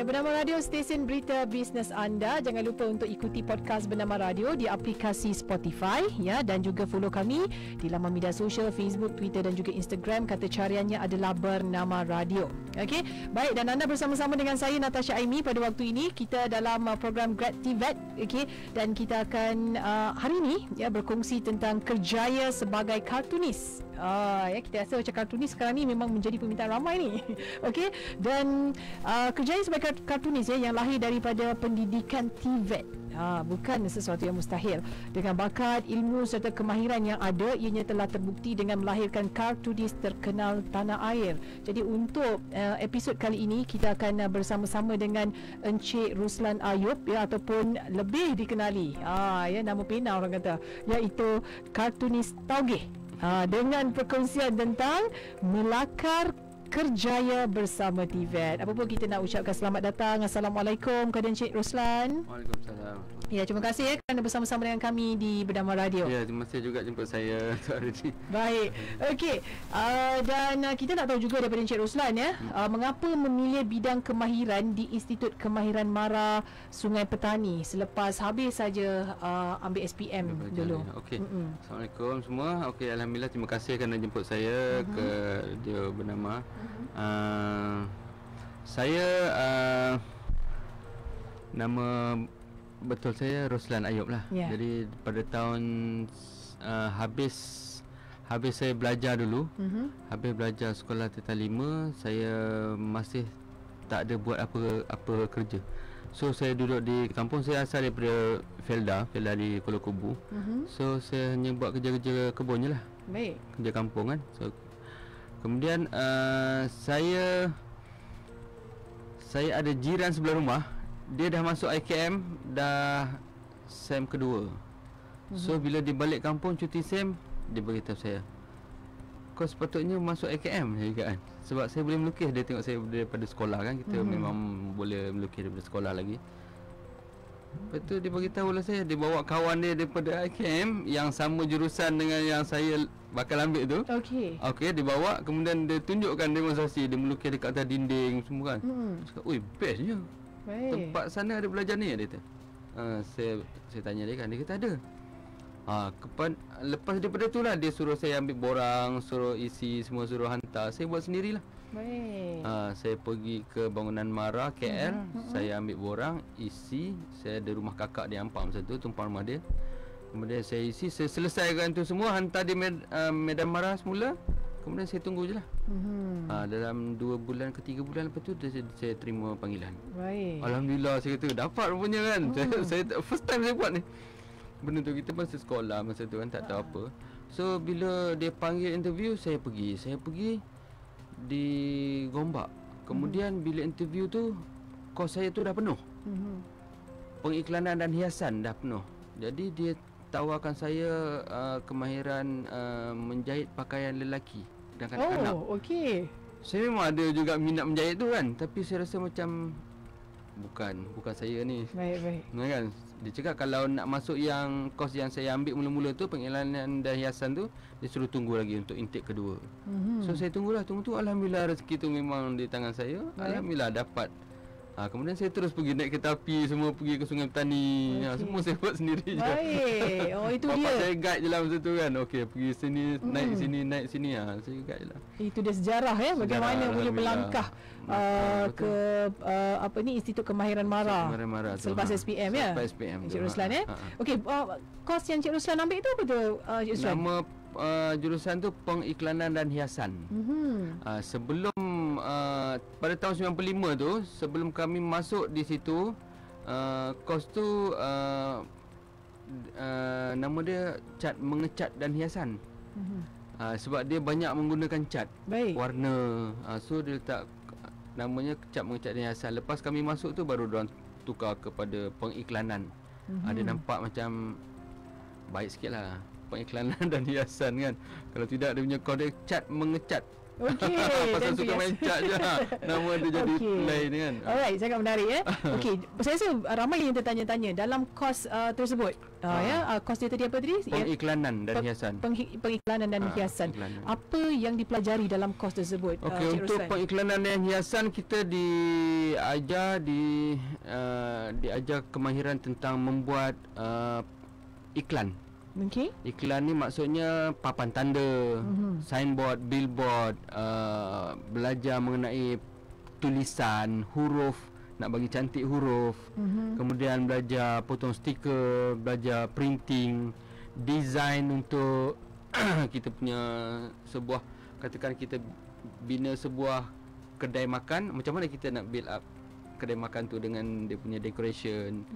Bernama Radio, stesen berita bisnes anda. Jangan lupa untuk ikuti podcast Bernama Radio di aplikasi Spotify ya, dan juga follow kami di laman media sosial Facebook, Twitter dan juga Instagram. Kata cariannya adalah Bernama Radio. Okey, baik, dan anda bersama-sama dengan saya Natasha Aimi pada waktu ini. Kita dalam program Grativat, okey, dan kita akan hari ini ya berkongsi tentang kerjaya sebagai kartunis. Ya, kita rasa macam kartunis sekarang ni memang menjadi permintaan ramai ni. Okey, dan kerjaya sebagai kartunis ya, yang lahir daripada pendidikan TVET. Bukan sesuatu yang mustahil. Dengan bakat, ilmu serta kemahiran yang ada, ianya telah terbukti dengan melahirkan kartunis terkenal tanah air. Jadi untuk episod kali ini kita akan bersama-sama dengan Encik Ruslan Ayub ya, ataupun lebih dikenali ya, nama pena orang kata, iaitu kartunis Taugeh. Dengan perkongsian tentang melakar kerjaya bersama TVET. Apa pun kita nak ucapkan selamat datang. Assalamualaikum kepada Encik Ruslan. Waalaikumsalam. Ya, terima kasih kerana bersama-sama dengan kami di Bernama Radio. Ya, terima kasih juga jemput saya hari ini. Baik. Okey. Dan kita nak tahu juga daripada Encik Ruslan ya, mengapa memilih bidang kemahiran di Institut Kemahiran MARA Sungai Petani selepas habis saja ambil SPM dulu. Okey. Assalamualaikum semua. Okey, alhamdulillah, terima kasih kerana jemput saya ke radio Bernama. Saya nama betul saya Ruslan Ayub lah. Jadi pada tahun habis saya belajar dulu, habis belajar sekolah tingkatan 5, saya masih tak ada buat apa kerja. So saya duduk di kampung. Saya asal daripada Felda di Kuala Kubu. So saya hanya buat kerja-kerja kebun je lah. Baik. Kerja kampung kan. So kemudian saya ada jiran sebelah rumah. Dia dah masuk IKM, dah SEM kedua. So bila dia balik kampung cuti SEM, dia beritahu saya, kau sepatutnya masuk IKM juga kan. Sebab saya boleh melukis. Dia tengok saya daripada sekolah kan. Kita memang boleh melukis daripada sekolah lagi. Lepas tu dia beritahu lah saya, dia bawa kawan dia daripada IKM yang sama jurusan dengan yang saya bakal ambil tu. Okey, dia bawa, kemudian dia tunjukkan demonstrasi. Dia melukis dekat atas dinding semua kan. Dia cakap, oi, bestnya. Tempat sana ada belajar ni, dia kata. Saya tanya dia kan, dia kata ada. Lepas daripada tu lah dia suruh saya ambil borang, suruh isi semua, suruh hantar. Saya buat sendirilah. Baik. Saya pergi ke bangunan MARA KL, saya ambil borang, isi. Saya ada rumah kakak di Ampang masa tu, tumpang rumah dia. Kemudian saya isi, saya selesaikan tu semua, hantar di Medan MARA semula. Kemudian saya tunggu je lah. Dalam 2 bulan ke 3 bulan lepas tu saya terima panggilan. Baik. Alhamdulillah, saya kata dapat rupanya kan. Saya first time saya buat ni. Benda tu kita masih sekolah masa tu kan, tak tahu apa. So bila dia panggil interview, saya pergi di Gombak. Kemudian bila interview tu, kos saya tu dah penuh. Pengiklanan dan hiasan dah penuh. Jadi dia tawarkan saya kemahiran menjahit pakaian lelaki dan kanak-kanak. Okey. Saya memang ada juga minat menjahit tu kan, tapi saya rasa macam bukan saya ni. Baik. Kan? Dia cakap kalau nak masuk yang kos yang saya ambil mula-mula tu, pengiklanan dan hiasan tu, dia suruh tunggu lagi untuk intake kedua. So saya tunggu tu, alhamdulillah rezeki tu memang di tangan saya. Alhamdulillah dapat. Kemudian saya terus pergi naik kereta api, semua pergi ke Sungai Petani. Semua saya buat sendiri je. Baik. Itu dia. Bapak saya guide je lah masa tu kan. Okey, pergi sini, naik sini. Saya guide je lah. Itu dia sejarah ya, bagaimana boleh melangkah ke Institut Kemahiran MARA selepas SPM ya. Selepas SPM. Encik Ruslan ya. Okey, kos yang Encik Ruslan ambil tu apa tu, Encik Ruslan? Nama jurusan tu pengiklanan dan hiasan. Sebelum pada tahun 95 tu, sebelum kami masuk di situ, kos tu nama dia mengecat dan hiasan. Sebab dia banyak menggunakan cat. Warna. So dia letak namanya mengecat dan hiasan. Lepas kami masuk tu baru diorang tukar kepada pengiklanan. Dia nampak macam baik sikit lah, pengiklanan dan hiasan kan. Kalau tidak, dia punya kod dia mengecat Okey. Pasal suka main cat je. Nama dia jadi lain kan. Alright, sangat menarik ya. Okey, saya rasa ramai yang tertanya-tanya dalam kos tersebut. Kos dia tadi apa tadi? Pengiklanan dan hiasan. Pengiklanan dan hiasan. Apa yang dipelajari dalam kos tersebut? Okey, untuk pengiklanan dan hiasan kita diajar kemahiran tentang membuat iklan. Okay. Iklan ni maksudnya papan tanda, signboard, billboard, belajar mengenai tulisan, huruf, nak bagi cantik huruf, kemudian belajar potong stiker, belajar printing, design untuk kita punya sebuah, katakan kita bina sebuah kedai makan, macam mana kita nak build up kedai makan tu dengan dia punya decoration.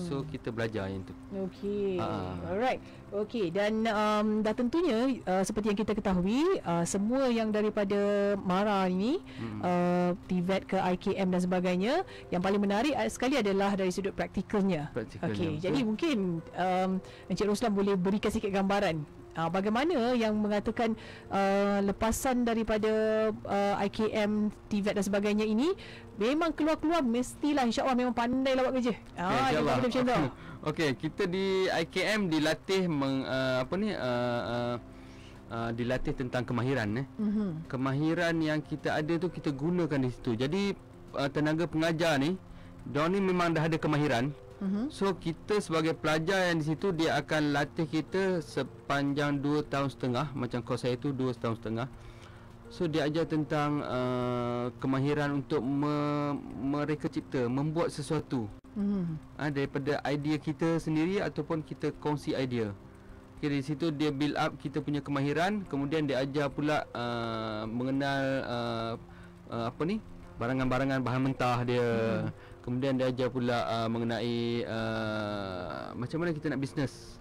So kita belajar yang tu. Okey. Alright. Okey, dan dah tentunya seperti yang kita ketahui, semua yang daripada MARA ini, TVET ke IKM dan sebagainya, yang paling menarik sekali adalah dari sudut praktikalnya. Okey, jadi mungkin Encik Roslan boleh berikan sikit gambaran bagaimana yang mengatakan lepasan daripada IKM, TVET dan sebagainya ini memang keluar-keluar mestilah insya-Allah memang pandai lah buat kerja. InsyaAllah. Macam tu. Okey, kita di IKM dilatih dilatih tentang kemahiran. Kemahiran yang kita ada tu kita gunakan di situ. Jadi tenaga pengajar ni, diorang ni memang dah ada kemahiran. So kita sebagai pelajar yang di situ, dia akan latih kita sepanjang 2 tahun setengah. Macam kos saya tu 2 tahun setengah. So dia ajar tentang kemahiran untuk mereka cipta, membuat sesuatu daripada idea kita sendiri ataupun kita kongsi idea. Okay, di situ dia build up kita punya kemahiran. Kemudian dia ajar pula mengenal barangan-barangan bahan mentah dia. Kemudian dia ajar pula mengenai macam mana kita nak bisnes.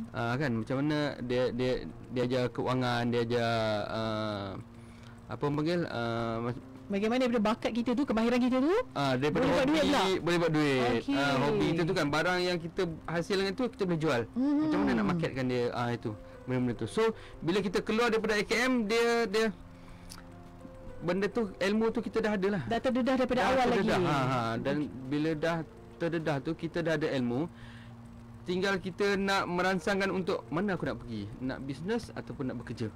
Kan, macam mana dia ajar keuangan, dia ajar bagaimana daripada bakat kita tu, kemahiran kita tu, daripada boleh hobi, buat duit boleh buat duit. Hobi kita tu kan, barang yang kita hasilkan tu kita boleh jual. Macam mana nak marketkan dia, itu benda-benda tu. So bila kita keluar daripada AKM, dia benda tu, ilmu tu kita dah ada lah. Dah terdedah daripada awal lagi. Dan bila dah terdedah tu, kita dah ada ilmu. Tinggal kita nak merangsangkan untuk mana aku nak pergi, nak bisnes ataupun nak bekerja.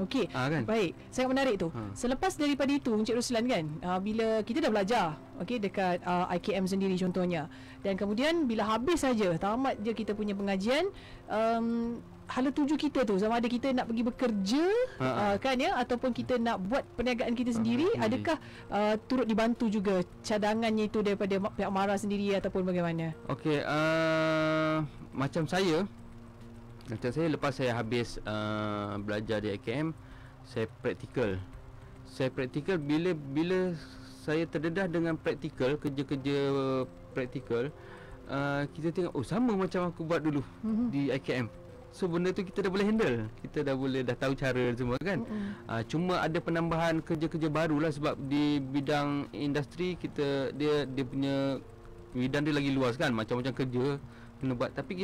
Okey. Kan? Baik, sangat menarik tu. Selepas daripada itu Encik Roslan kan, bila kita dah belajar dekat IKM sendiri contohnya, dan kemudian bila habis saja, tamat je kita punya pengajian, hala tuju kita tu sama ada kita nak pergi bekerja kan ya, ataupun kita nak buat perniagaan kita sendiri, adakah turut dibantu juga cadangannya itu daripada pihak MARA sendiri ataupun bagaimana? Okey, macam saya lepas saya habis belajar di IKM, saya praktikal bila saya terdedah dengan praktikal, kerja-kerja praktikal, kita tengok sama macam aku buat dulu di IKM. So benda tu kita dah boleh handle, kita dah tahu cara semua kan. Cuma ada penambahan kerja-kerja baru lah, sebab di bidang industri kita, dia punya bidang dia lagi luas kan, macam-macam kerja kena buat. Tapi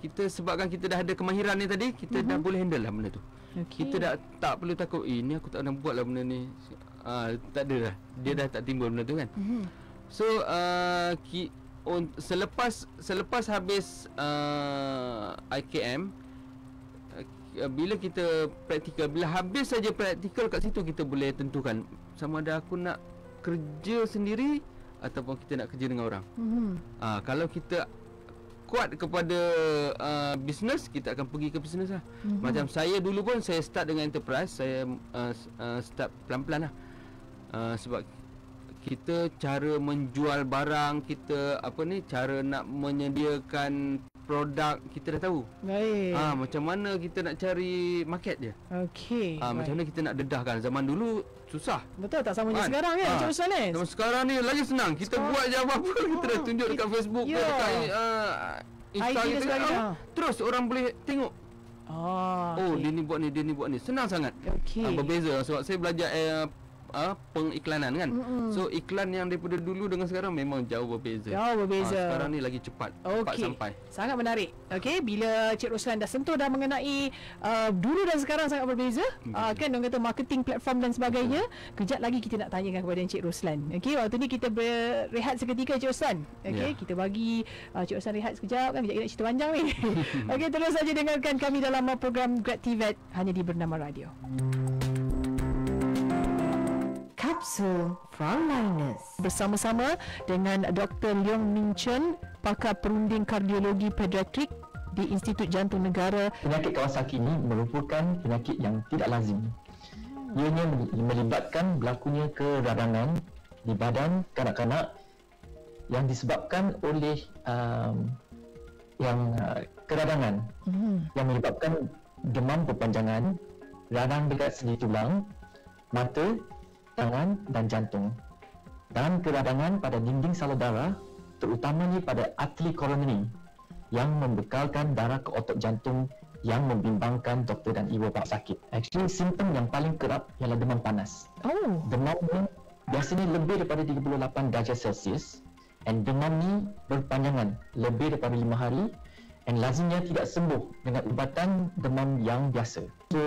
kita sebabkan kita dah ada kemahiran ni tadi, kita dah boleh handle lah benda tu. Kita dah tak perlu takut, ni aku tak nak buat lah benda ni. Tak ada lah, dia dah tak timbul benda tu kan. So selepas habis IKM, bila kita praktikal, bila habis saja praktikal, kat situ kita boleh tentukan sama ada aku nak kerja sendiri ataupun kita nak kerja dengan orang. Kalau kita kuat kepada bisnes, kita akan pergi ke bisnes lah. Macam saya dulu pun, saya start dengan enterprise. Saya start pelan-pelan lah, sebab kita cara menjual barang kita, cara nak menyediakan produk kita dah tahu. Baik. Macam mana kita nak cari market dia. Okey. Macam mana kita nak dedahkan. Zaman dulu susah. Betul, tak sama macam sekarang kan, Encik Roslan. Zaman sekarang ni lagi senang. Kita buat je apa-apa, kita dah tunjuk dekat Facebook, dekat Insta kita kan. Terus orang boleh tengok. Dia ni buat ni, dia ni buat ni. Senang sangat. Okey. Berbeza sebab saya belajar pengiklanan kan. So iklan yang daripada dulu dengan sekarang memang jauh berbeza. Sekarang ni lagi cepat sampai. Sangat menarik. Okey, bila Cik Roslan dah sentuh dah mengenai dulu dan sekarang sangat berbeza. Kan orang kata marketing platform dan sebagainya. Kejap lagi kita nak tanyakan kepada Cik Roslan. Okey, waktu ni kita berehat seketika Cik Roslan. Okey, kita bagi Cik Roslan rehat sekejap kan, kejap kita nak cerita panjang ni. Okey, terus saja dengarkan kami dalam program Grad TVET hanya di Bernama Radio. Kapsul Frontliners bersama-sama dengan Dr. Leong Min Chen, pakar perunding kardiologi pediatrik di Institut Jantung Negara. Penyakit Kawasaki ini merupakan penyakit yang tidak lazim. Ianya melibatkan berlakunya keradangan di badan kanak-kanak yang disebabkan oleh keradangan yang menyebabkan demam berpanjangan, radang dekat sendi tulang, mata, tangan dan jantung, dan keradangan pada dinding salur darah, terutamanya pada arteri koronari yang membekalkan darah ke otot jantung yang membimbangkan doktor dan ibu bapa sakit. Actually, simptom yang paling kerap ialah demam panas. Demam ni biasanya lebih daripada 38 darjah Celsius, dan demam ni berpanjangan lebih daripada 5 hari, dan lazimnya tidak sembuh dengan ubatan demam yang biasa. So,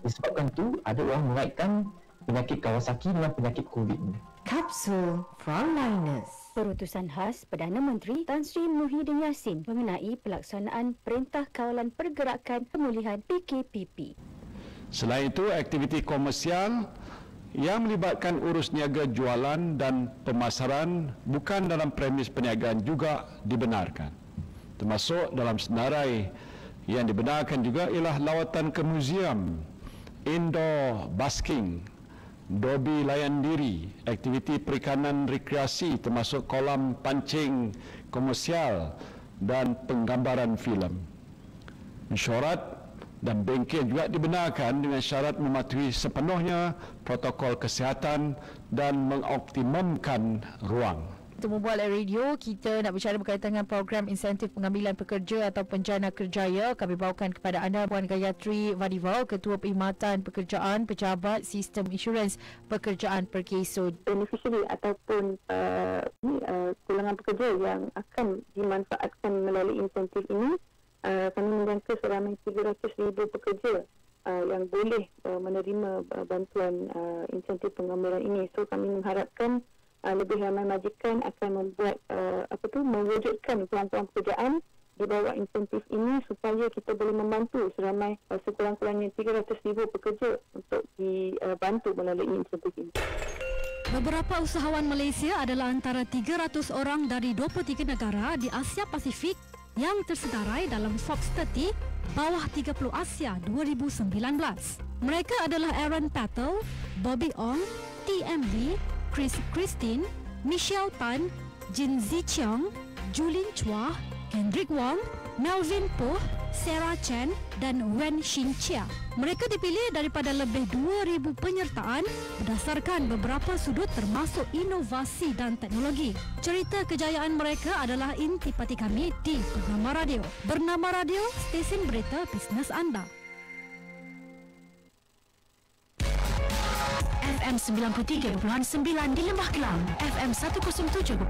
disebabkan tu ada orang mengaitkan penyakit Kawasaki dengan penyakit COVID ni. Kapsul Frontliners. Perutusan khas Perdana Menteri Tan Sri Muhyiddin Yassin mengenai pelaksanaan Perintah Kawalan Pergerakan Pemulihan PKPP. Selain itu, aktiviti komersial yang melibatkan urus niaga jualan dan pemasaran bukan dalam premis perniagaan juga dibenarkan. Termasuk dalam senarai yang dibenarkan juga ialah lawatan ke muzium, indoor basking, dobi layan diri, aktiviti perikanan rekreasi termasuk kolam pancing komersial dan penggambaran filem. Mesyuarat dan bengkel juga dibenarkan dengan syarat mematuhi sepenuhnya protokol kesihatan dan mengoptimumkan ruang. Untuk membuat radio, kita nak bicara berkaitan dengan program insentif pengambilan pekerja atau penjana kerjaya. Kami bawakan kepada anda Puan Gayatri Vadivau, Ketua Perkhidmatan Pekerjaan Pejabat Sistem Insurans Pekerjaan Perkeso. Beneficiary ataupun golongan pekerja yang akan dimanfaatkan melalui insentif ini, kami menjangka seramai 300,000 pekerja yang boleh menerima bantuan insentif pengambilan ini. So kami mengharapkan lebih ramai majikan akan membuat mewujudkan peluang-peluang pekerjaan di bawah insentif ini supaya kita boleh membantu seramai sekurang-kurangnya 300,000 pekerja untuk dibantu melalui insentif ini. Beberapa usahawan Malaysia adalah antara 300 orang dari 23 negara di Asia Pasifik yang tersedarai dalam Forbes 30 bawah 30 Asia 2019. Mereka adalah Aaron Patel, Bobby Ong, TMV, Chris Christine, Michelle Tan, Jin Ziqiang, Julin Chua, Hendrik Wong, Melvin Poh, Sarah Chen dan Wen Xin Chia. Mereka dipilih daripada lebih 2,000 penyertaan berdasarkan beberapa sudut termasuk inovasi dan teknologi. Cerita kejayaan mereka adalah intipati kami di Bernama Radio. Bernama Radio, stesen berita bisnes anda. FM 93.9 di Lembah Kelang, FM 107.5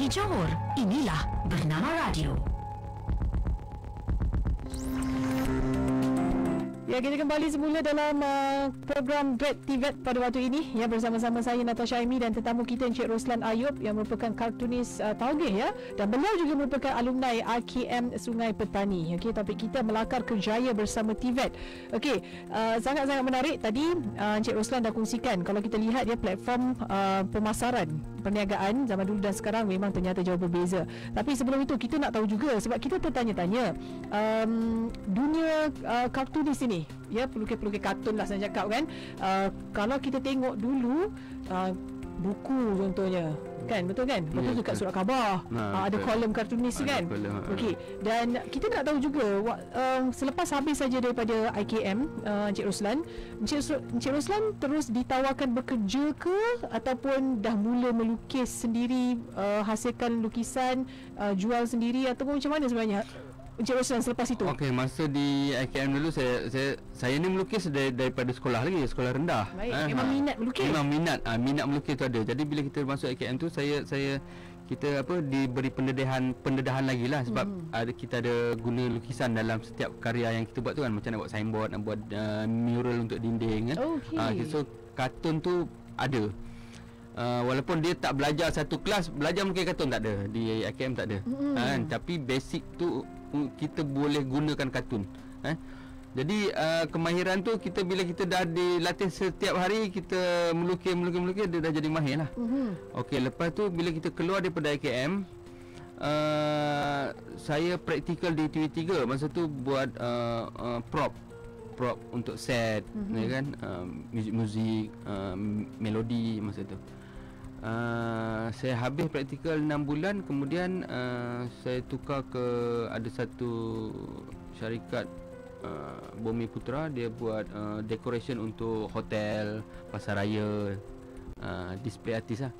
di Johor. Inilah Bernama Radio. Ya, kita kembali semula dalam program Grad TVET pada waktu ini ya, bersama-sama saya Natasha Aimi dan tetamu kita Encik Roslan Ayub yang merupakan kartunis taugeh ya, dan beliau juga merupakan alumni RKM Sungai Petani. Okey, topik kita melakar kerjaya bersama TVET. Okey, sangat-sangat menarik tadi Encik Roslan dah kongsikan. Kalau kita lihat ya, platform pemasaran perniagaan zaman dulu dan sekarang memang ternyata jauh berbeza. Tapi sebelum itu kita nak tahu juga, sebab kita tertanya-tanya dunia kartunis ini ya, pelukis-pelukis kartun lah saya cakap kan, kalau kita tengok dulu buku contohnya kan, betul kan, betul dekat surat khabar ada kolom kartunis kan. Okey, dan kita nak tahu juga selepas habis saja daripada IKM Encik Roslan, Encik Roslan terus ditawarkan bekerja ke ataupun dah mula melukis sendiri, hasilkan lukisan jual sendiri, ataupun macam mana sebenarnya? Encik Roslan selepas itu? Okey, masa di IKM dulu saya ni melukis daripada sekolah lagi, sekolah rendah. Baik, memang minat melukis. Memang minat melukis tu ada. Jadi bila kita masuk IKM tu kita diberi pendedahan lagi lah sebab kita ada guna lukisan dalam setiap karya yang kita buat tu kan, macam nak buat signboard, nak buat mural untuk dinding kan. So kartun tu ada. Walaupun dia tak belajar satu kelas belajar melukis kartun, tak ada di IKM, tak ada. Kan, tapi basic tu kita boleh gunakan kartun. Jadi kemahiran tu bila kita dah dilatih setiap hari kita melukis dia dah jadi mahir lah. Okey, lepas tu bila kita keluar daripada IKM, saya praktikal di TV3 masa tu buat prop untuk set, ya kan, muzik melodi masa tu. Saya habis praktikal 6 bulan, kemudian saya tukar ke ada satu syarikat Bumi Putra, dia buat decoration untuk hotel, pasaraya, display artis lah.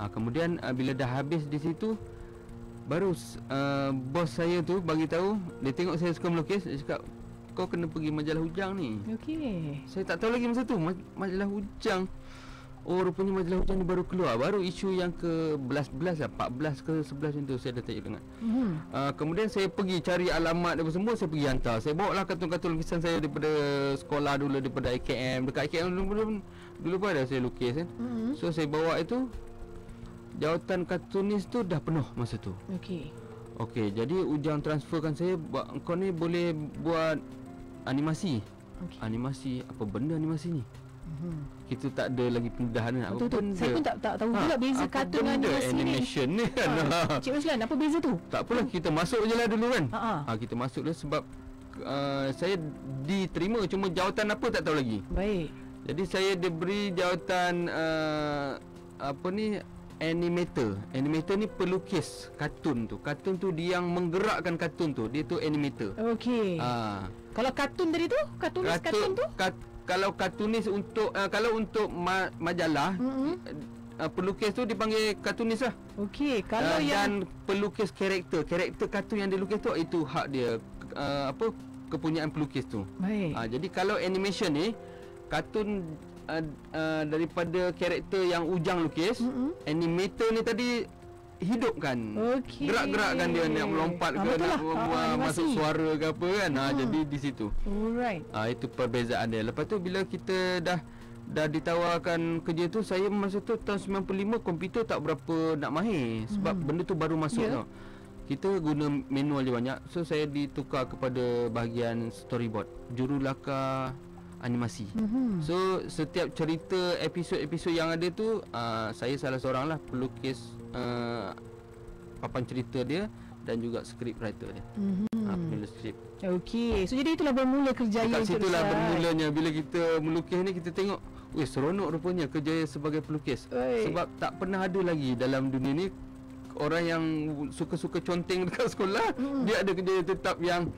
Kemudian bila dah habis di situ, baru bos saya tu bagi tahu, dia tengok saya suka melukis, dia cakap, kau kena pergi majalah Hujang ni. Okey. Saya tak tahu lagi masa tu majalah Hujang. Oh, rupanya majalah Hujang ni baru keluar, baru isu yang ke 11 lah, 14 ke 11 macam tu, saya dah tak ingat. Kemudian saya pergi cari alamat dia semua, saya pergi hantar. Saya bawa lah kartun-kartun lukisan saya daripada sekolah dulu, daripada IKM. Dekat IKM dulu pun ada saya lukis kan. So saya bawa itu, jawatan kartunis tu dah penuh masa tu. Okey, jadi Hujang transferkan saya, kau ni boleh buat animasi. Animasi, apa benda animasi ni? Kita tak ada lagi pendedahan apa benda. Saya pun tak tahu pula beza kartun dengan animasi animation ni kan. Cik Roslan, apa beza tu? Tak apalah, kita masuk je lah dulu kan. Kita masuk dulu sebab saya diterima, cuma jawatan apa tak tahu lagi. Baik. Jadi saya diberi jawatan animator. Animator ni pelukis kartun tu. Kartun tu dia yang menggerakkan kartun tu. Dia tu animator. Okey. Kalau kartun tadi tu, kartunis kartun tu? Kalau kartunis untuk kalau untuk majalah, pelukis tu dipanggil kartunis lah. Okey, kalau dan pelukis karakter kartun yang dia lukis tu, itu hak dia, kepunyaan pelukis tu. Baik. Jadi kalau animation ni, kartun daripada karakter yang Hujang lukis, animator ni tadi hidupkan, gerak-gerakkan dia, nak melompat ke, nak masuk suara ke apa kan. Jadi di situ. Alright. Itu perbezaan dia. Lepas tu bila kita dah ditawarkan kerja tu, saya masa tu tahun 95 komputer tak berapa nak mahir sebab benda tu baru masuk tau. Kita guna manual je banyak. So saya ditukar kepada bahagian storyboard, jurulakar animasi. So setiap cerita episod yang ada tu, saya salah seorang lah pelukis papan cerita dia dan juga script writer dia. Penulis skrip. Okey, so jadi itulah bermula kerjaya. Dekat situlah bermulanya bila kita melukis ni, kita tengok, seronok rupanya kerjaya sebagai pelukis. Sebab tak pernah ada lagi dalam dunia ni orang yang suka-suka conteng dekat sekolah, dia ada kerjaya tetap yang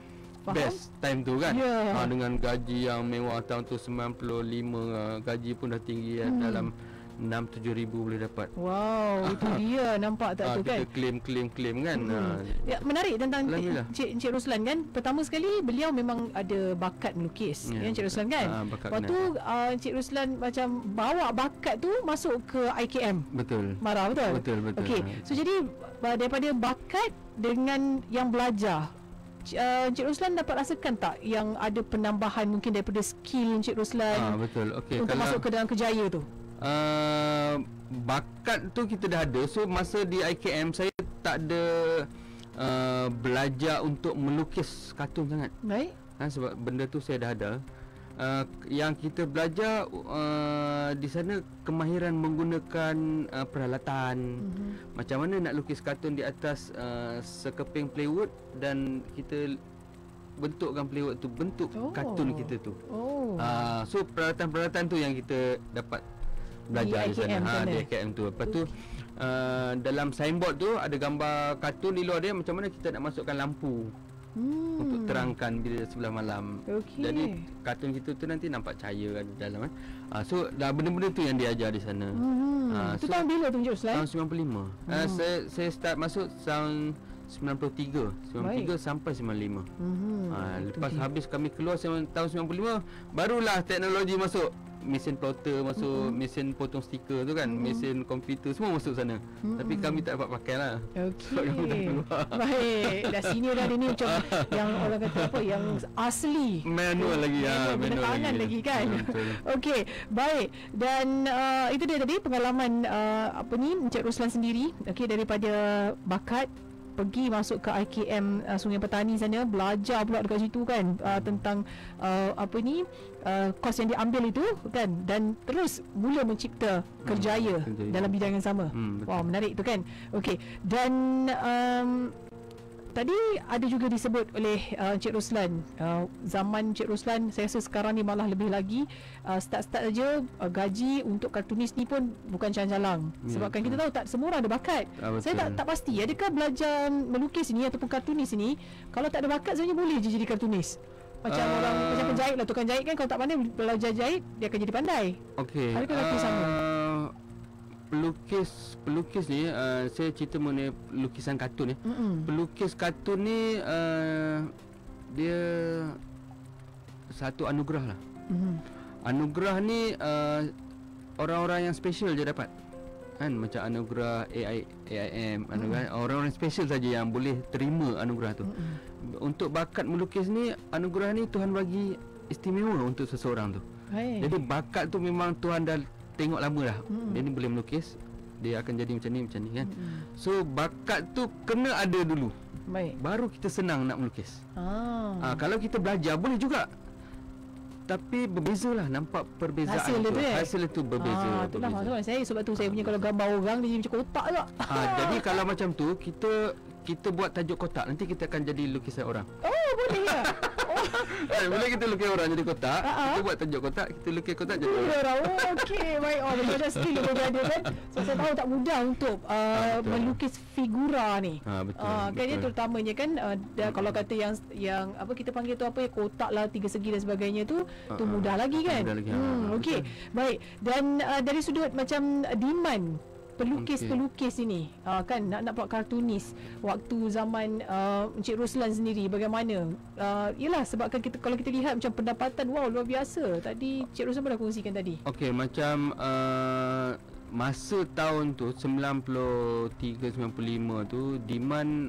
best time tu kan. Dengan gaji yang mewah tahun tu 95, gaji pun dah tinggi dalam 6-7 ribu boleh dapat. Wow, itu dia nampak tak tu kan. Kita claim kan. Ya, menarik tentang Encik Roslan kan. Pertama sekali beliau memang ada bakat melukis, Encik Roslan kan. Lepas tu Encik Roslan macam bawa bakat tu masuk ke IKM. Betul. Marah betul. Okey. So jadi daripada bakat dengan yang belajar, Encik Roslan dapat rasakan tak yang ada penambahan mungkin daripada skill Encik Roslan? Betul. Okey, untuk masuk ke dalam kerjaya tu. Bakat tu kita dah ada. So masa di IKM saya tak ada belajar untuk melukis kartun sangat. Baik. Sebab benda tu saya dah ada. Yang kita belajar di sana kemahiran menggunakan peralatan. Macam mana nak lukis kartun di atas sekeping plywood, dan kita bentukkan plywood tu bentuk kartun kita tu. So peralatan-peralatan tu yang kita dapat belajar di sana, di IKM tu. Lepas tu dalam signboard tu ada gambar kartun di luar dia, macam mana kita nak masukkan lampu untuk terangkan bila sebelah malam. Jadi kartun kita tu nanti nampak cahaya ada dalam. So dah benda-benda tu yang diajar di sana. Itu tahun bila tu Encik Roslan? Tahun 95. Saya start masuk tahun 93 sampai 95. Lepas habis kami keluar tahun 95, barulah teknologi masuk. Mesin plotter masuk, mesin potong stiker tu kan, mesin komputer semua masuk sana. Tapi kami tak dapat pakai lah. Okey. Baik, dah senior dah ni macam yang orang kata apa, yang asli. Manual lagi ya, manual tangan lagi kan. Okey, baik. Dan itu dia tadi pengalaman apa ni Encik Roslan sendiri, okey, daripada bakat pergi masuk ke IKM Sungai Petani sana, belajar pula dekat situ kan, tentang apa ni kos yang diambil itu kan, dan terus mula mencipta kerjaya dalam bidang yang sama. Wow, menarik tu kan. Okey, dan tadi ada juga disebut oleh Encik Roslan, zaman Encik Roslan, saya rasa sekarang ni malah lebih lagi, start saja gaji untuk kartunis ni pun bukan calang-calang. Sebabkan kita tahu tak semua orang ada bakat. Saya tak pasti adakah belajar melukis ni ataupun kartunis ni, kalau tak ada bakat sebenarnya boleh je jadi kartunis. Macam orang macam penjahit lah, tukang jahit kan, kalau tak pandai belajar jahit dia akan jadi pandai. Okey. Adakah lagi sama? Pelukis ni saya cerita mengenai lukisan kartun ni. Pelukis kartun ni dia satu anugerah lah. Anugerah ni orang-orang yang special je dapat. Kan, macam anugerah AIM, anugerah orang-orang special saja yang boleh terima anugerah tu. Untuk bakat melukis ni, anugerah ni Tuhan bagi istimewa untuk seseorang tu. Jadi bakat tu memang Tuhan dah tengok lama dah. Dia ni boleh melukis, dia akan jadi macam ni kan. So bakat tu kena ada dulu. Baru kita senang nak melukis. Kalau kita belajar boleh juga, tapi berbezalah, nampak perbezaan hasil itu berbeza. Itulah maksud saya, sebab tu saya punya kalau gambar orang dia macam kotak juga. Jadi kalau macam tu kita buat tajuk kotak, nanti kita akan jadi lukisan orang. Oh, boleh ya. Boleh kita lukis orang jadi kotak, kita buat tajuk kotak, kita lukis kotak jadi orang. Okey, baik. Macam ada skill yang berada kan. So saya tahu tak mudah untuk melukis figura ni. Betul. Kan dia terutamanya kan kalau kata yang apa kita panggil tu apa, kotak lah, tiga segi dan sebagainya tu mudah lagi kan. Okey, baik. Dan dari sudut macam demand pelukis-pelukis ini kan nak buat kartunis waktu zaman Encik Roslan sendiri bagaimana? Yalah, sebabkan kalau kita lihat macam pendapatan luar biasa. Tadi Encik Roslan pernah kongsikan tadi. Okey, macam masa tahun tu 93-95 tu demand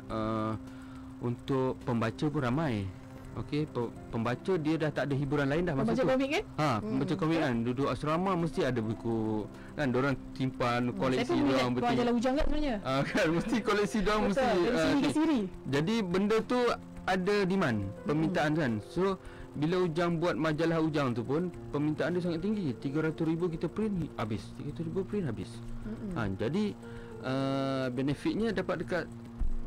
untuk pembaca pun ramai. Okey, pembaca dia dah tak ada hiburan lain dah masa tu. Pembaca komik kan? Pembaca komik kan, duduk asrama mesti ada buku kan, diorang simpan koleksi diorang betul. Jalan Ujang kan sebenarnya. Kan mesti koleksi diorang mesti siri. Jadi benda tu ada demand, permintaan kan. So bila Ujang buat majalah Ujang tu pun permintaan dia sangat tinggi. 300,000 kita print habis, 300,000 print habis. Jadi benefitnya dapat dekat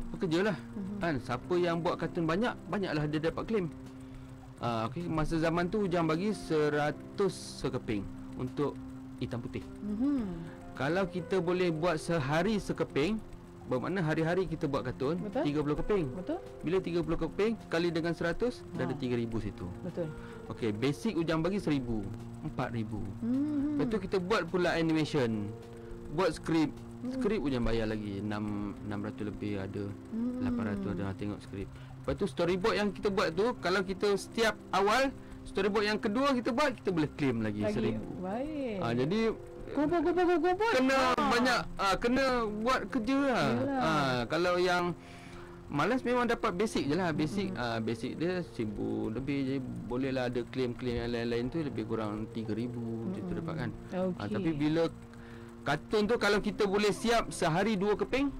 pekerja lah. Kan, siapa yang buat kartun banyaklah dia dapat claim. Okey, masa zaman tu Ujang bagi 100 sekeping untuk hitam putih. Kalau kita boleh buat sehari sekeping, bermakna hari-hari kita buat kartun. 30 keping. Betul. Bila 30 keping kali dengan 100 dah ada 3,000 situ. Betul. Okey, basic Ujang bagi 1,000, 4,000. Lepas tu kita buat pula animation, buat skrip. Skrip Ujang bayar lagi 600 lebih ada, 800 ada, tengok skrip. Lepas tu storyboard yang kita buat tu, kalau kita setiap awal storyboard yang kedua kita buat, kita boleh claim lagi 1,000. Baik. Jadi kumpul kena banyak, kena buat kerja lah. Kalau yang malas memang dapat basic je lah. Basic dia 1,000 lebih, jadi boleh lah ada claim yang lain-lain tu lebih kurang 3,000 macam tu dapat kan. Tapi bila kartun tu kalau kita boleh siap sehari 2 keping,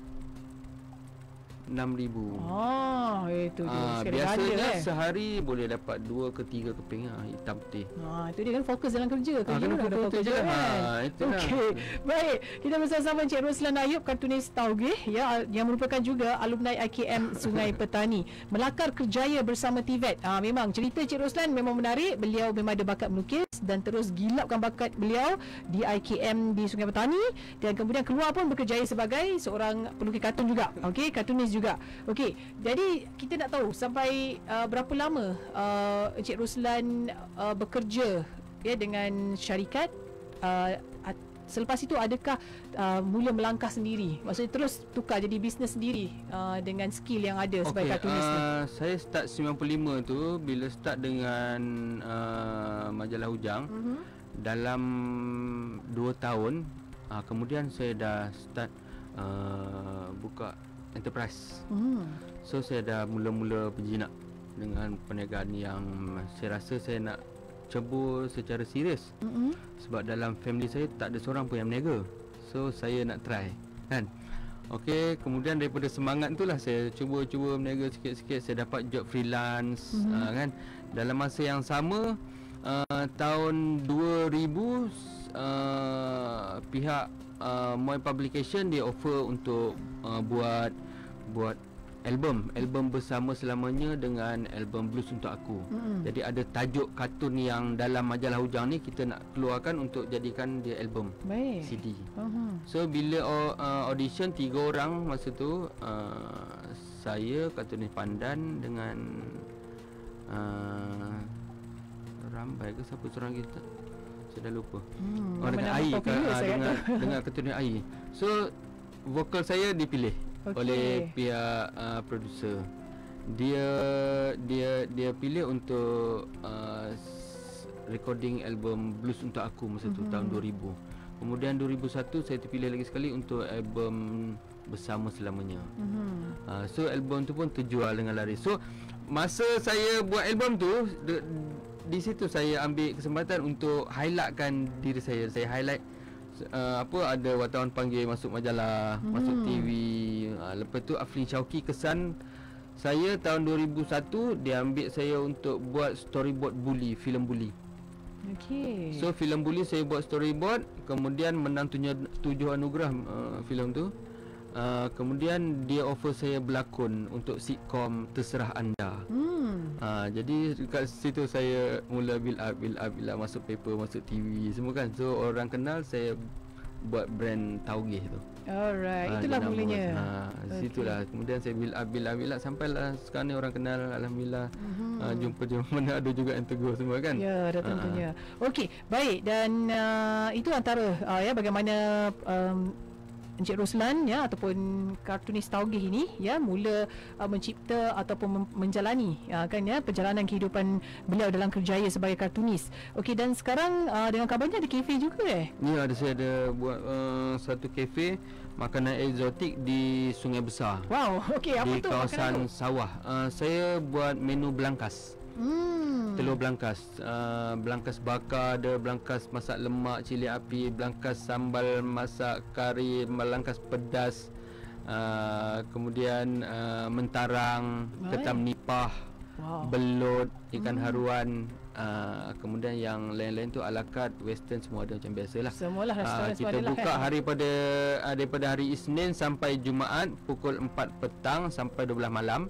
6,000. Itu dia. Biasanya sehari boleh dapat 2 ke 3 keping hitam putih. Itu dia kan fokus dalam kerja. Kerja dah fokus je kan. Okey. Baik, kita bersama Encik Roslan Ayub, kartunis tauge ya, yang merupakan juga alumni IKM Sungai Petani. Melakar kerjaya bersama TVET. Memang cerita Encik Roslan memang menarik. Beliau memang ada bakat melukis dan terus gilapkan bakat beliau di IKM di Sungai Petani, dan kemudian keluar pun berkerjaya sebagai seorang pelukis kartun juga. Okey, kartunis juga. Okey, jadi kita nak tahu sampai berapa lama Encik Roslan bekerja ya dengan syarikat selepas itu adakah mula melangkah sendiri? Maksudnya terus tukar jadi bisnes sendiri dengan skill yang ada sebagai kartunis tu? Saya start 95 tu, bila start dengan majalah Hujang, dalam 2 tahun kemudian saya dah start buka enterprise. So saya dah mula-mula berjinak dengan perniagaan yang saya rasa saya nak cebur secara serius. Sebab dalam family saya tak ada seorang pun yang berniaga. So saya nak try kan. Okey, kemudian daripada semangat itulah saya cuba berniaga sikit-sikit. Saya dapat job freelance kan. Dalam masa yang sama tahun 2000 pihak Moi Publication dia offer untuk buat album bersama selamanya dengan album Blues Untuk Aku. Jadi ada tajuk kartun yang dalam majalah Hujang ni kita nak keluarkan untuk jadikan dia album CD. So bila audition 3 orang masa tu, saya, kartunis Pandan dengan Rambai ke siapa seorang kita, saya dah lupa. Dengan Ai, dengan kartunis Ai. So vokal saya dipilih oleh pihak producer. Dia pilih untuk recording album Blues Untuk Aku masa tu tahun 2000. Kemudian 2001 saya terpilih lagi sekali untuk album Bersama Selamanya. So album tu pun terjual dengan laris. So masa saya buat album tu, di situ saya ambil kesempatan untuk highlightkan diri saya. Saya highlight ada wartawan panggil masuk majalah, masuk TV. Lepas tu Aflin Syauqi kesan saya tahun 2001, dia ambil saya untuk buat storyboard Bully, filem Bully. So filem Bully saya buat storyboard, kemudian menang 7 anugerah filem tu. Kemudian dia offer saya berlakon untuk sitcom Terserah Anda. Jadi dekat situ saya mula build up masuk paper, masuk TV semua kan. So orang kenal saya buat brand Taugeh tu. Alright, itulah mulanya. Situlah. Kemudian saya build up sampailah sekarang ni orang kenal, alhamdulillah. Jumpa mana ada juga yang tegur semua kan. Ya, dah tentunya. Okey, baik, dan itu antara bagaimana Encik Roslan ataupun kartunis Taugeh ini mula mencipta ataupun menjalani perjalanan kehidupan beliau dalam kerjaya sebagai kartunis. Okey, dan sekarang dengan kabarnya ada kafe juga Ya, saya ada buat satu kafe makanan eksotik di Sungai Besar. Wow, okey, apa di tu kawasan sawah. Saya buat menu belangkas. Telur belangkas, belangkas bakar ada, belangkas masak lemak cili api, belangkas sambal masak kari, belangkas pedas, kemudian mentarang, ketam nipah, belut, ikan haruan, kemudian yang lain-lain tu ala carte, western, semua ada macam biasalah. Semualah restoran kita buka daripada hari Isnin sampai Jumaat pukul 4 petang sampai 12 malam.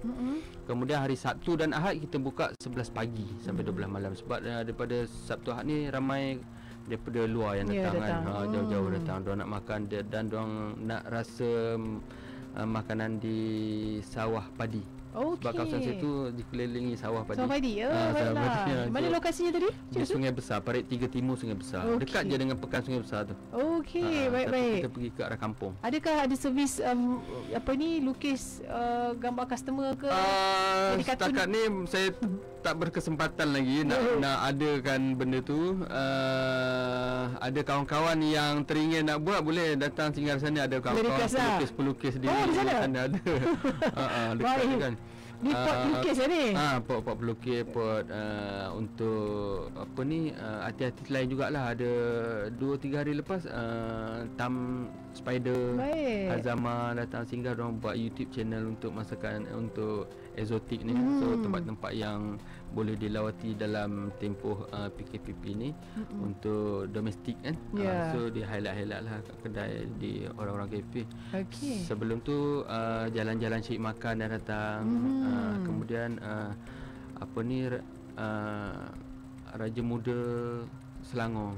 Kemudian hari Sabtu dan Ahad kita buka 11 pagi sampai 12 malam. Sebab daripada Sabtu Ahad ni ramai daripada luar yang datang kan. Jauh-jauh datang, diorang nak makan dan diorang nak rasa makanan di sawah padi. Sebab kawasan situ dikelilingi sawah padi. Sawah padi. Mana lokasinya tadi? Di Sungai Besar, Parit 3 Timur Sungai Besar. Dekat je dengan pekan Sungai Besar tu. Okey, baik-baik. Kita pergi ke arah kampung. Adakah ada servis lukis gambar customer ke? Setakat ni saya tak berkesempatan lagi nak adakan benda tu. Ada kawan-kawan yang teringin nak buat, boleh datang tinggal sana. Ada kawan-kawan pelukis di sana. Ada. Dekat kan. Di pot pelukis ni? Pot pelukis, pot untuk artis-artis lain jugalah. Ada 2-3 hari lepas Tam Spider, Azama datang singgah, diorang buat YouTube channel untuk masakan untuk eksotik ni. So tempat-tempat yang boleh dilawati dalam tempoh PKPP ni untuk domestik kan. So dia highlight lah kedai di orang-orang kafe. Sebelum tu jalan-jalan cari makan dah datang. Kemudian Raja Muda Selangor.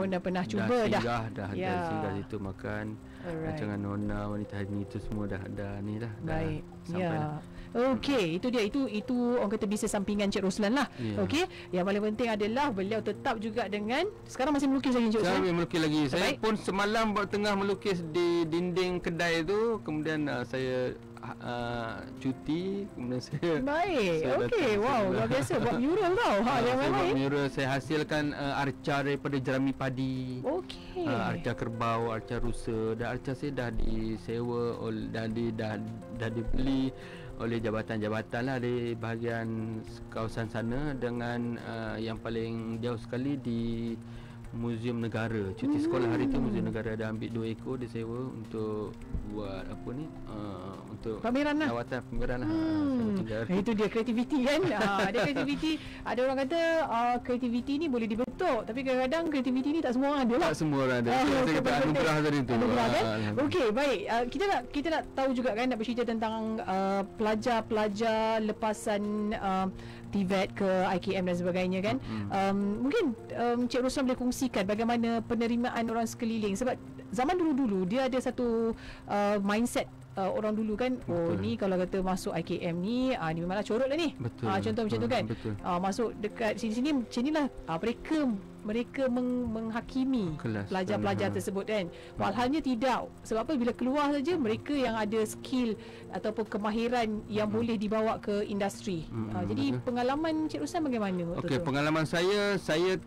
Dah pernah cuba dah. Dah singgah situ makan. Rancangan Nona, Wanita Hari Ni itu semua dah ni dah. Baik. Ya. Okey, itu dia. Itu orang kata bisnes sampingan Cik Roslan lah. Okey, yang paling penting adalah beliau tetap juga dengan sekarang masih melukis lagi Cik Roslan. Saya melukis lagi. Saya pun semalam tengah melukis di dinding kedai tu, kemudian saya cuti, kemudian saya okey, wow, luar biasa buat mural tau. Saya buat mural, saya hasilkan arca daripada jerami padi. Okey. Arca kerbau, arca rusa, dan arca saya dah disewa dah dibeli oleh jabatan-jabatan lah di bahagian kawasan sana, dengan yang paling jauh sekali di Muzium Negara. Cuti sekolah hari tu Muzium Negara ada ambil 2 ekor dia sewa untuk buat apa ni, untuk pameran lah, lawatan pameran lah. Itu dia kreativiti kan. Dia kreativiti. Ada orang kata kreativiti ni boleh dibentuk, tapi kadang-kadang kreativiti ni tak semua orang ada lah. Tak semua orang ada. Saya kata anugerah tadi tu. Kan? Okey, baik. Kita nak tahu juga kan, nak bercerita tentang pelajar-pelajar lepasan TVET ke IKM dan sebagainya kan. Mungkin Cik Roslan boleh kongsikan bagaimana penerimaan orang sekeliling, sebab zaman dulu-dulu dia ada satu mindset orang dulu kan. Ni kalau kata masuk IKM ni memanglah corot lah ni. Contoh macam tu kan. Masuk dekat sini-sini macam inilah mereka menghakimi pelajar-pelajar tersebut kan. Walhalnya tidak. Sebab apa, bila keluar saja mereka yang ada skill ataupun kemahiran yang boleh dibawa ke industri. Jadi pengalaman Cik Roslan bagaimana? Okey, pengalaman saya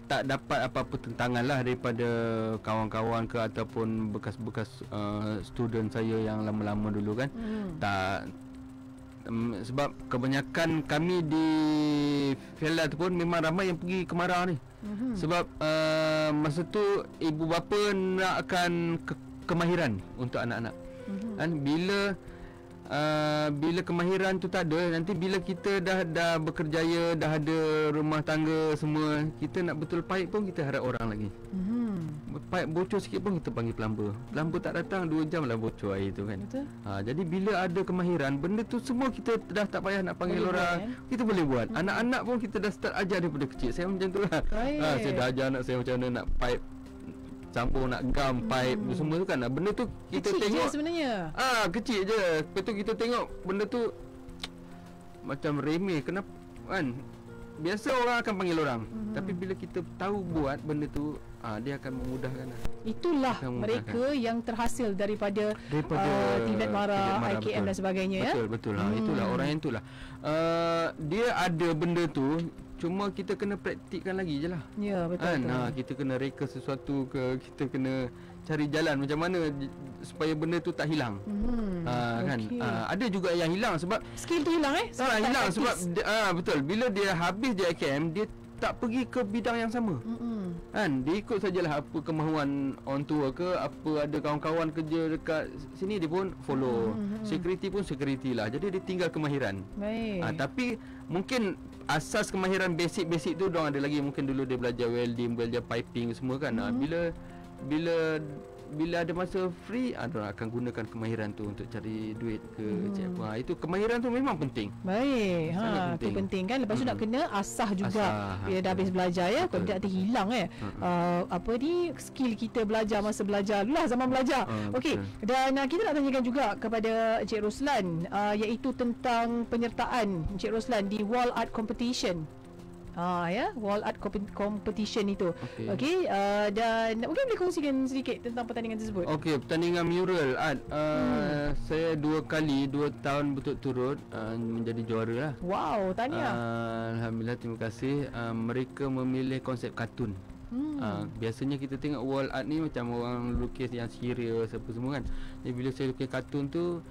tak dapat apa-apa tentangan lah daripada kawan-kawan ke ataupun bekas-bekas student saya yang lama-lama dulu kan. Sebab kebanyakan kami di Felda tu pun memang ramai yang pergi Kemarau ni. Sebab masa tu ibu bapa nakkan kemahiran untuk anak-anak. Kan bila kemahiran tu tak ada, nanti bila kita dah berkerjaya, dah ada rumah tangga semua, kita nak betul paip pun kita harap orang lagi. Paip bocor sikit pun kita panggil plumber. Plumber tak datang 2 jam lah bocor air tu kan. Jadi bila ada kemahiran, benda tu semua kita dah tak payah nak panggil orang, kita boleh buat. Anak-anak pun kita dah start ajar daripada kecil. Saya macam tu lah. Saya dah ajar anak saya macam mana nak paip campur, nak gam pipe semua tu kan. Benda tu kita kecil tengok je sebenarnya. Kecil je. Lepas tu kita tengok benda tu macam remeh. Kenapa kan? Biasa orang akan panggil orang. Tapi bila kita tahu buat benda tu, dia akan memudahkan. Itulah mereka yang terhasil daripada TVET Mara, IKM dan sebagainya. Betul. Itulah orang yang itulah. Dia ada benda tu, cuma kita kena praktikkan lagi je lah. Ya, betul. Kita kena reka sesuatu ke, kita kena cari jalan macam mana supaya benda tu tak hilang. Kan. Ada juga yang hilang sebab skill tu hilang hilang sebab betul, bila dia habis di IKM dia tak pergi ke bidang yang sama. Kan, dia ikut sajalah apa kemahuan orang tua ke, apa ada kawan-kawan kerja dekat sini dia pun follow. Security pun security lah. Jadi dia tinggal kemahiran. Tapi mungkin asas kemahiran basic tu diorang ada lagi. Mungkin dulu dia belajar welding, belajar piping semua kan. Bila ada masa free, diorang akan gunakan kemahiran tu untuk cari duit ke itu kemahiran tu memang penting. Baik. Itu penting kan. Lepas tu nak kena asah juga bila dah habis belajar ya. Kalau tidak terhilang skill kita belajar masa belajar dulu lah, zaman belajar. Okey. Dan kita nak tanyakan juga kepada Encik Roslan iaitu tentang penyertaan Encik Roslan di Wall Art Competition. Wall Art Competition itu. Okey. Dan mungkin boleh kongsikan sedikit tentang pertandingan tersebut. Okey, pertandingan mural art. Saya 2 tahun berturut-turut menjadi juara lah. Wow, tahniah. Alhamdulillah, terima kasih. Mereka memilih konsep kartun. Biasanya kita tengok wall art ni macam orang lukis yang serius apa semua kan. Jadi bila saya lukis kartun tu,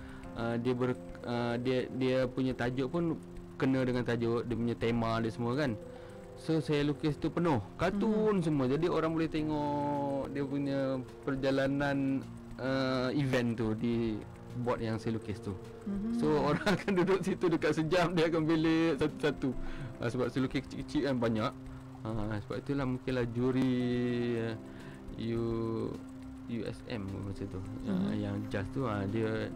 dia punya tajuk pun kena dengan tajuk, dia punya tema dia semua kan. So saya lukis tu penuh kartun semua. Jadi orang boleh tengok dia punya perjalanan event tu di board yang saya lukis tu. So orang akan duduk situ dekat sejam, dia akan pilih satu-satu. Sebab saya lukis kecil-kecil kan banyak. Sebab itulah mungkinlah juri USM masa tu. Yang just tu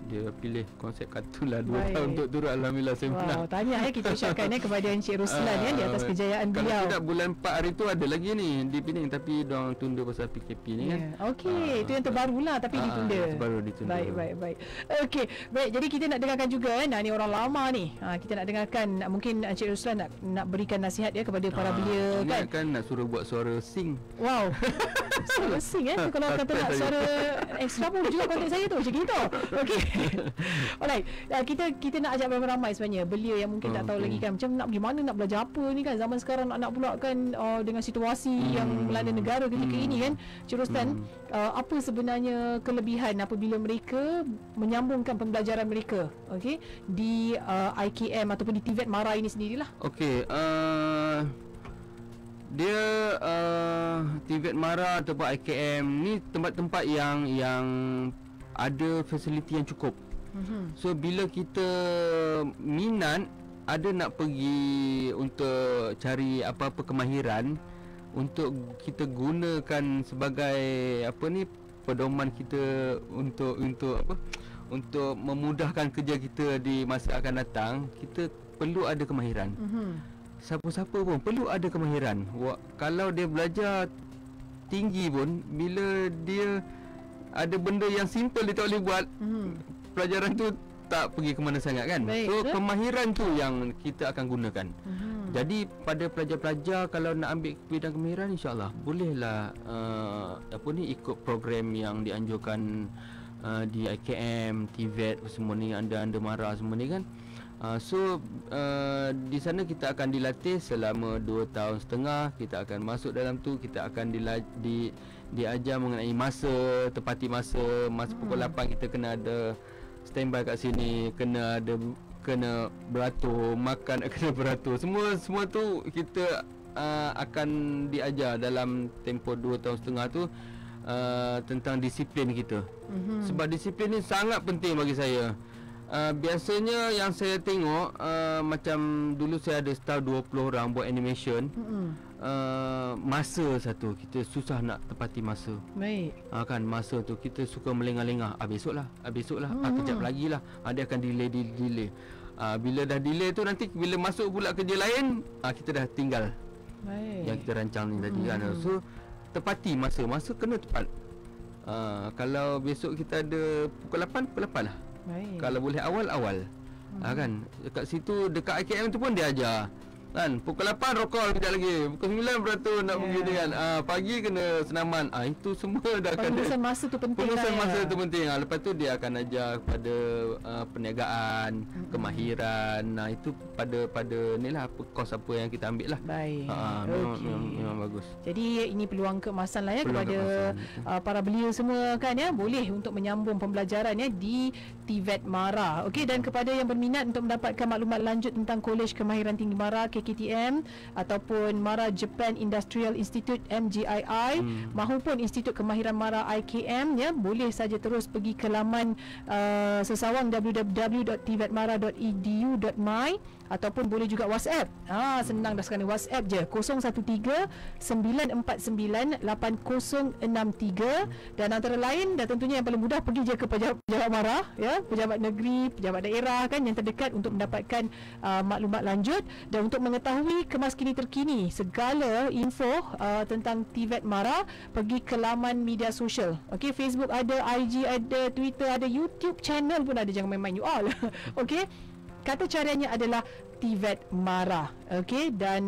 dia pilih konsep kartun lah 2 tahun untuk turut. Alhamdulillah saya menang. Tanya kita ucapkan kepada Encik Ruslan di atas kejayaan beliau. Kalau tidak bulan 4 hari tu ada lagi ni di Penang, tapi diorang tunda pasal PKP ni kan. Okey, itu yang terbarulah tapi ditunda. Baru ditunda. Baik. Okey, baik. Jadi kita nak dengarkan juga ni orang lama ni. Kita nak dengarkan mungkin Encik Ruslan nak berikan nasihat kepada para belia kan. Kan nak suruh buat suara sing. Wow. Suara sing tu kalau kata nak suara extra pun juga konten saya tu macam gitu. Okey. Alright. Kita nak ajak ramai-ramai sebenarnya belia yang mungkin tak tahu lagi kan macam nak pergi mana, nak belajar apa ni kan. Zaman sekarang nak pula kan dengan situasi yang melanda negara ketika ini kan. Cik Ruslan, apa sebenarnya kelebihan apabila mereka menyambungkan pembelajaran mereka di IKM ataupun di TVET MARA ini sendirilah? Okey, dia TVET MARA ataupun IKM ni tempat-tempat yang ada fasiliti yang cukup. So bila kita minat ada nak pergi untuk cari apa-apa kemahiran untuk kita gunakan sebagai pedoman kita untuk memudahkan kerja kita di masa akan datang, kita perlu ada kemahiran. Siapa-siapa pun perlu ada kemahiran. Kalau dia belajar tinggi pun, bila dia ada benda yang simple dia tak boleh buat, pelajaran tu tak pergi ke mana sangat kan. So kemahiran tu yang kita akan gunakan. Jadi pada pelajar-pelajar kalau nak ambil bidang kemahiran, insya-Allah bolehlah ikut program yang dianjurkan di IKM, TVET semua ni, anda MARA semua ni kan. Di sana kita akan dilatih selama 2 tahun setengah. Kita akan masuk dalam tu, kita akan diajar mengenai masa, tepati masa pukul 8 kita kena ada standby kat sini, kena beratur, makan kena beratur. Semua tu kita akan diajar dalam tempoh 2 tahun setengah tu tentang disiplin kita. Sebab disiplin ni sangat penting bagi saya. Biasanya yang saya tengok macam dulu saya ada staff 20 orang buat animation. Masa satu kita susah nak tepati masa. Baik. Kan masa tu kita suka melengah-lengah. Besok lah. Kejap lagi lah. Dia akan delay. Bila dah delay tu nanti bila masuk pula kerja lain, kita dah tinggal. Baik. Yang kita rancang ni tadi kan. So tepati masa kena tepat. Kalau besok kita ada pukul 8 lah. Baik. Kalau boleh awal kan dekat situ, dekat IKM tu pun dia ajar kan, pukul 8 rokol kejap lagi, pukul 9 beratur nak pergi dia kan. Pagi kena senaman. Itu semua dah akan pengurusan masa tu penting. Pengurusan masa tu penting. Lepas tu dia akan ajar kepada perniagaan, kemahiran. Itu pada ni lah kos apa yang kita ambil lah. Baik. Memang bagus. Jadi ini peluang keemasan lah kepada para belia semua kan boleh untuk menyambung pembelajaran di TVET MARA. Dan kepada yang berminat untuk mendapatkan maklumat lanjut tentang Kolej Kemahiran Tinggi MARA KKTM ataupun MARA Japan Industrial Institute MJII maupun Institut Kemahiran MARA IKM boleh saja terus pergi ke laman sesawang www.tvetmara.edu.my ataupun boleh juga WhatsApp. Senang dah sekarang, WhatsApp je 013-949-8063 dan antara lain dan tentunya yang paling mudah pergi je ke pejabat MARA pejabat negeri, pejabat daerah kan yang terdekat untuk mendapatkan maklumat lanjut dan untuk mengetahui kemaskini terkini segala info tentang TVET MARA, pergi ke laman media sosial. Facebook ada, IG ada, Twitter ada, YouTube channel pun ada, jangan main-main you all. Kata caranya adalah TVET MARA. Dan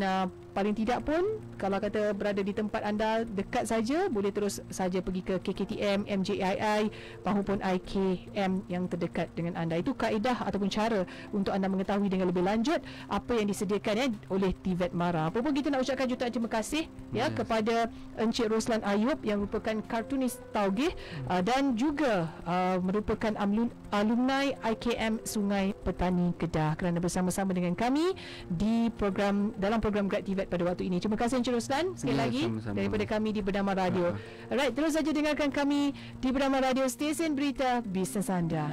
paling tidak pun kalau kata berada di tempat anda dekat saja, boleh terus saja pergi ke KKTM, MJII maupun IKM yang terdekat dengan anda. Itu kaedah ataupun cara untuk anda mengetahui dengan lebih lanjut apa yang disediakan oleh TVET MARA. Apa pun kita nak ucapkan jutaan terima kasih kepada Encik Ruslan Ayub yang merupakan kartunis taugih dan juga merupakan alumni IKM Sungai Petani Kedah kerana bersama-sama dengan kami di dalam program Grad TVET pada waktu ini. Terima kasih Encik Ruslan sekali lagi sama-sama daripada kami di Bernama Radio. Alright, terus saja dengarkan kami di Bernama Radio, stesen berita bisnes anda.